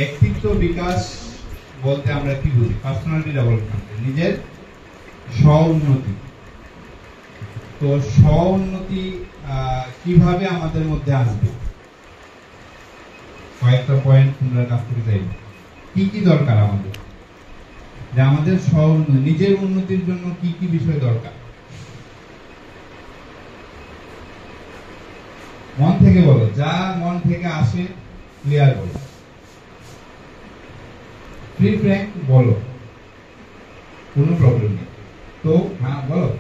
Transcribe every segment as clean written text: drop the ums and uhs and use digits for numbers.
ব্যক্তিত্ব বিকাশ বলতে আমরা কি বুঝি? পার্সোনালিটি ডেভেলপমেন্ট, নিজের স্ব-উন্নতি। তো স্ব-উন্নতি কিভাবে আমাদের মধ্যে আসবে, কয়েকটা পয়েন্ট তোমরা কাছ থেকে চাইবে। কি কি দরকার আমাদের, যে আমাদের স্ব-উন্নতি, নিজের উন্নতির জন্য কি কি বিষয় দরকার? মন থেকে বলো, যা মন থেকে আসে ক্লিয়ার বলো, ফ্রি ফ্র্যাঙ্ক বলো, কোনো প্রবলেম নেই। তো হ্যাঁ বলো।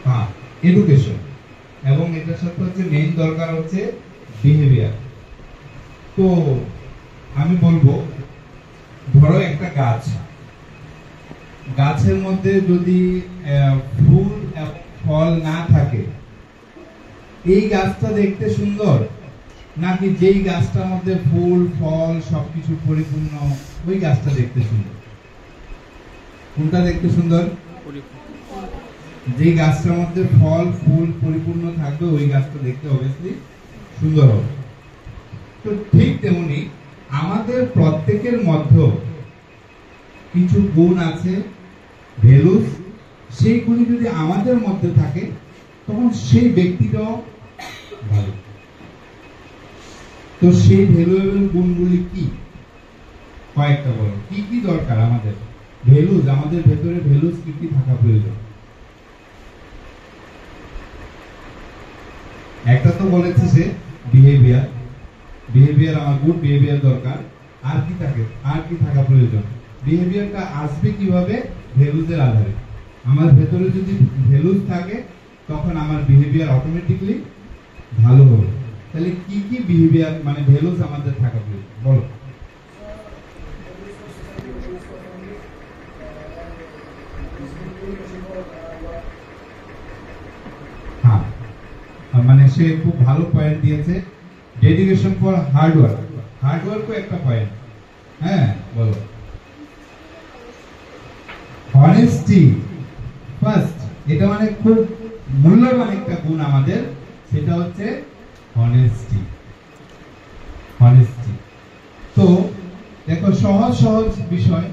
হ্যাঁ, এডুকেশন, এবং এটার সাথে হচ্ছে মেইন দরকার হচ্ছে বিহেভিয়ার। তো আমি বলবো, ধরো একটা গাছ, গাছের মধ্যে যদি ফুল এবং ফল না থাকে, এই গাছটা দেখতে সুন্দর নাকি যেই গাছটার মধ্যে ফুল ফল সবকিছু পরিপূর্ণ ওই গাছটা দেখতে সুন্দর? কোনটা দেখতে সুন্দর? যে গাছটার মধ্যে ফল ফুল পরিপূর্ণ থাকবে ওই গাছটা দেখতে অবশ্যই সুন্দর হবে। তো ঠিক তেমনি আমাদের প্রত্যেকের মধ্যে কিছু গুণ আছে, ভ্যালুস, সেই গুণ যদি আমাদের মধ্যে থাকে তখন সেই ব্যক্তিটাও ভালো। তো সেই ভ্যালুয়েবল গুণগুলি কি, কয়েকটা বলো। কি কি দরকার আমাদের? ভ্যালুস, আমাদের ভেতরে ভ্যালুস কি কি থাকা প্রয়োজন? একটা তো বলেছে সে বিহেভিয়ার, বিহেভিয়ার আমার গুড বিহেভিয়ার দরকার। আর কি থাকে, আর কি থাকা প্রয়োজন? বিহেভিয়ারটা আসবে কিভাবে? ভ্যালুসের আধারে। আমার ভেতরে যদি ভ্যালুস থাকে তখন আমার বিহেভিয়ার অটোমেটিকলি ভালো হবে। তাহলে কি কি বিহেভিয়ার মানে ভ্যালুস আমাদের থাকা প্রয়োজন বলো। হ্যাঁ, মানে সে খুব ভালো পয়েন্ট দিয়েছে, dedication for hard work. Hard ওয়ার্কও একটা পয়েন্ট। হ্যাঁ বলো। অনেস্টি ফার্স্ট, এটা মানে খুব মূল্যবান একটা গুণ আমাদের, সেটা হচ্ছে অনেস্টি। অনেস্টি। তো দেখো, সহজ সহজ বিষয়,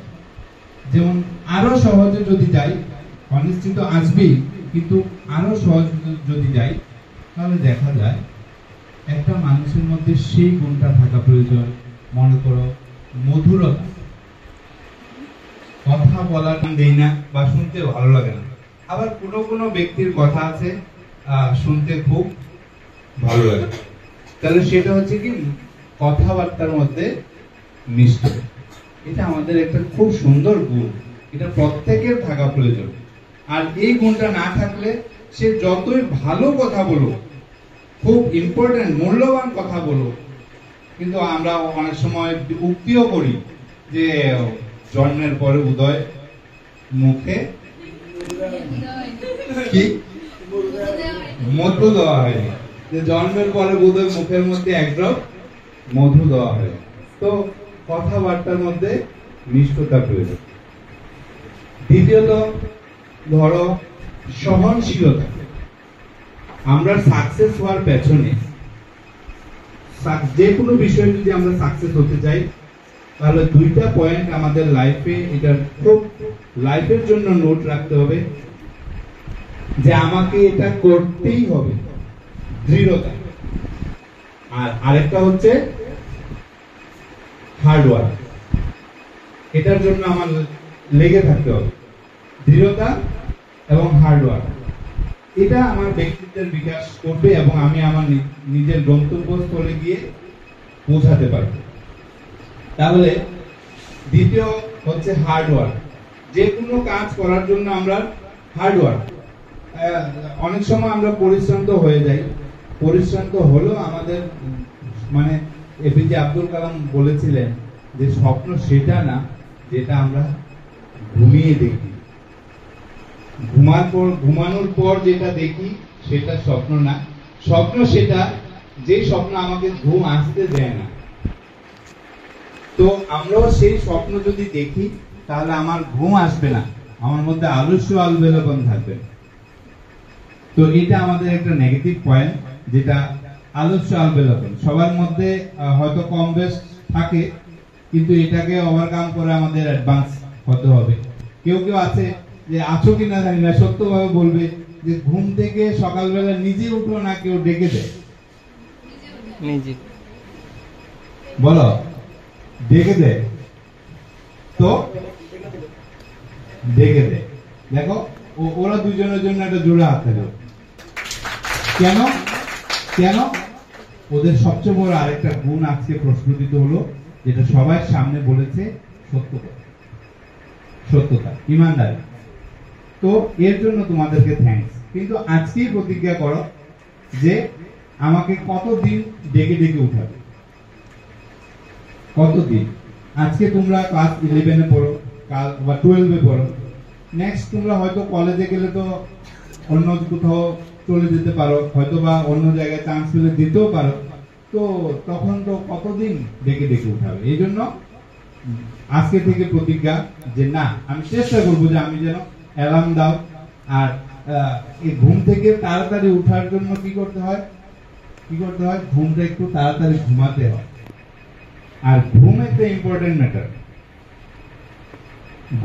যেমন আরো সহজে যদি যাই, অনেস্টি তো আসবেই, কিন্তু আরো সহজ যদি যাই তাহলে দেখা যায় একটা মানুষের মধ্যে সেই গুণটা থাকা প্রয়োজন। মনে করো মধুরতা, কথা বলার দেই না বা শুনতে ভালো লাগে না, আবার কোনো কোনো ব্যক্তির কথা আছে শুনতে খুব ভালো লাগে। তাহলে সেটা হচ্ছে কি, কথাবার্তার মধ্যে মিষ্টি। এটা আমাদের একটা খুব সুন্দর গুণ, এটা প্রত্যেকের থাকা প্রয়োজন। আর এই গুণটা না থাকলে সে যতই ভালো কথা বলো, খুব ইম্পর্টেন্ট মূল্যবান কথা বলো, কিন্তু আমরা অনেক সময় উক্তিও করি যে জন্মের পরে উদয় মুখে কি মধু দেওয়া হয়নি, যে জন্মের পরে উদয় মুখের মধ্যে এক ড্রপ মধু দেওয়া হয়। তো কথাবার্তার মধ্যে মিষ্টতা প্রয়োজন। দ্বিতীয়ত ধরো সহনশীলতা। আমরা সাকসেস হওয়ার পেছনে, যে কোনো বিষয়ে যদি আমরা সাকসেস হতে চাই, তাহলে দুইটা পয়েন্ট আমাদের লাইফে, এটা খুব লাইফের জন্য নোট রাখতে হবে, যে আমাকে এটা করতেই হবে, দৃঢ়তা। আর আরেকটা হচ্ছে হার্ড ওয়ার্ক, এটার জন্য আমার লেগে থাকতে হবে। দৃঢ়তা এবং হার্ড ওয়ার্ক, এটা আমার ব্যক্তিত্বের বিকাশ করবে এবং আমি আমার নিজের গন্তব্যস্থলে গিয়ে পৌঁছাতে পারব। তাহলে দ্বিতীয় হচ্ছে হার্ড ওয়ার্ক। যে কোনো কাজ করার জন্য আমরা হার্ড ওয়ার্ক, অনেক সময় আমরা পরিশ্রান্ত হয়ে যাই, পরিশ্রান্ত হলেও আমাদের মানে এপিজে আব্দুল কালাম বলেছিলেন যে স্বপ্ন সেটা না যেটা আমরা ঘুমিয়ে দেখি, ঘুমানোর পর যেটা দেখি সেটা স্বপ্ন না, স্বপ্ন সেটা যে স্বপ্ন আমাকে ঘুম আসতে দেয় না। তো আমরাও সেই স্বপ্ন যদি দেখি তাহলে আমার ঘুম আসবে না, আমার মধ্যে আলস্য আলবেলন থাকবে। তো এটা আমাদের একটা নেগেটিভ পয়েন্ট, যেটা আদর্শ আলবেলাতন সবার মধ্যে হয়তো কম বেশ থাকে, কিন্তু এটাকে ওভারকাম করে আমাদের অ্যাডভান্স হতে হবে। কেউ কেউ আছে যে আছো কিনা জানি না, সত্যভাবে বলবে যে ঘুম থেকে সকালবেলা নিজে উঠো না কেউ ডেকে দেয়? নিজে বলো, ডেকে দেয় তো? ডেকে দেয়। দেখো ওরা দুজনের জন্য একটা জোড়া হাত দেবে। কেন? কেন? ওদের সবচেয়ে বড় আরেকটা গুণ আজকে প্রস্ফুটিত হলো, যেটা সবার সামনে বলেছে, সত্যতা, সত্যতা, ইমানদারি। তো এর জন্য তোমাদেরকে থ্যাঙ্কস। কিন্তু আজকেই প্রতিজ্ঞা করো যে আমাকে কতদিন ডেকে ডেকে উঠাবে, কতদিন। আজকে তোমরা ক্লাস 11-এ পড়ো, কাল বা 12-এ পড়ো, নেক্সট তোমরা হয়তো কলেজে গেলে তো অন্য কোথাও চলে যেতে পারো, হয়তো বা অন্য জায়গায় চান্স পেলে দিতেও পারো। তো তখন তো কতদিন ডেকে ডেকে উঠাবে। এই জন্য আজকে থেকে প্রতিজ্ঞা যে না, আমি চেষ্টা করবো যে আমি যেন অ্যালার্ম দাও। আর এই ঘুম থেকে তাড়াতাড়ি উঠার জন্য কি করতে হয়? কি করতে হয়? ঘুমটা একটু তাড়াতাড়ি ঘুমাতে হয়। আর ঘুম একটা ইম্পর্টেন্ট ম্যাটার,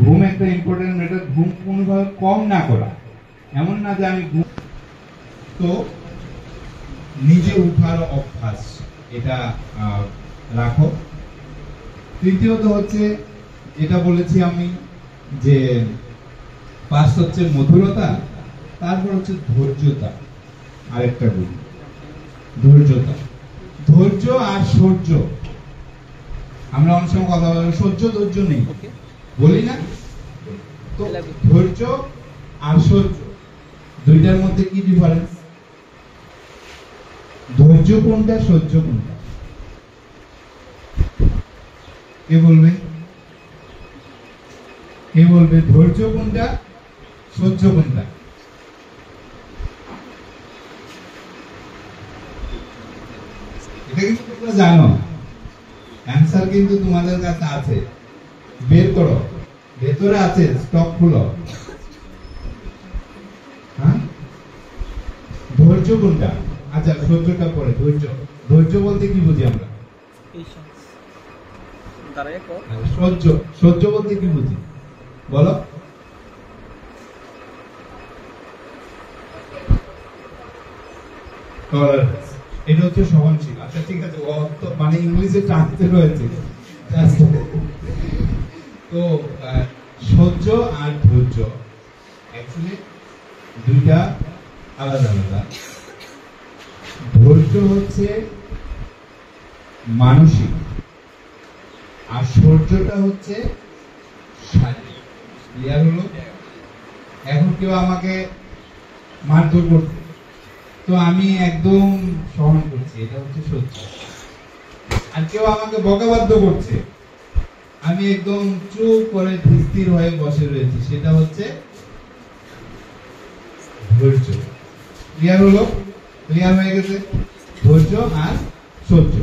ঘুম একটা ইম্পর্টেন্ট ম্যাটার। ঘুম কোনোভাবে কম না করা, এমন না যে আমি ঘুম। তো নিজে উঠার অভ্যাস এটা রাখো। তৃতীয়ত হচ্ছে, এটা বলেছি আমি যে ফার্স্ট হচ্ছে মধুরতা, তারপর হচ্ছে ধৈর্যতা, আরেকটা গুণ ধৈর্যতা। ধৈর্য আর সহ্য, আমরা অনেক সময় কথা বলি সহ্য ধৈর্য নেই, বলি না? তো ধৈর্য আর সহ্য দুইটার মধ্যে কি ডিফারেন্স? ধৈর্য কোনটা, সহ্য কোনটা? কে বলবে? কে বলবে ধৈর্য কোনটা, সহ্য কোনটা? এটা কিন্তু তোমরা জানো, অ্যানসার কিন্তু তোমাদের কাছে আছে, বের করো, ভেতরে আছে, স্টক খুলো। হ্যাঁ, ধৈর্য কোনটা? আচ্ছা, সহ্যটা পরে। ধৈর্য, ধৈর্য বলতে কি বুঝি আমরা? সহ্য, সহ্য বলতে কি বুঝি বলো? এটা হচ্ছে সহনশীল। আচ্ছা ঠিক আছে, মানে ইংলিশে ট্রান্সলেট হয়েছে। তো সহ্য আর ধৈর্য অ্যাকচুয়ালি দুইটা আলাদা আলাদা। ধৈর্য হচ্ছে মানসিক, আর সহ্যটা হচ্ছে শারীরিক। ক্লিয়ার হলো? এখন কেউ আমাকে মারধর করছে, তো আমি একদম সহন করছি, এটা হচ্ছে সহ্য। আর কেউ আমাকে বকাবাধ্য করছে, আমি একদম চুপ করে স্থির হয়ে বসে রয়েছি, সেটা হচ্ছে ধৈর্য। ক্লিয়ার হলো? ক্লিয়ার হয়ে গেছে? ধৈর্য আর সহ্য।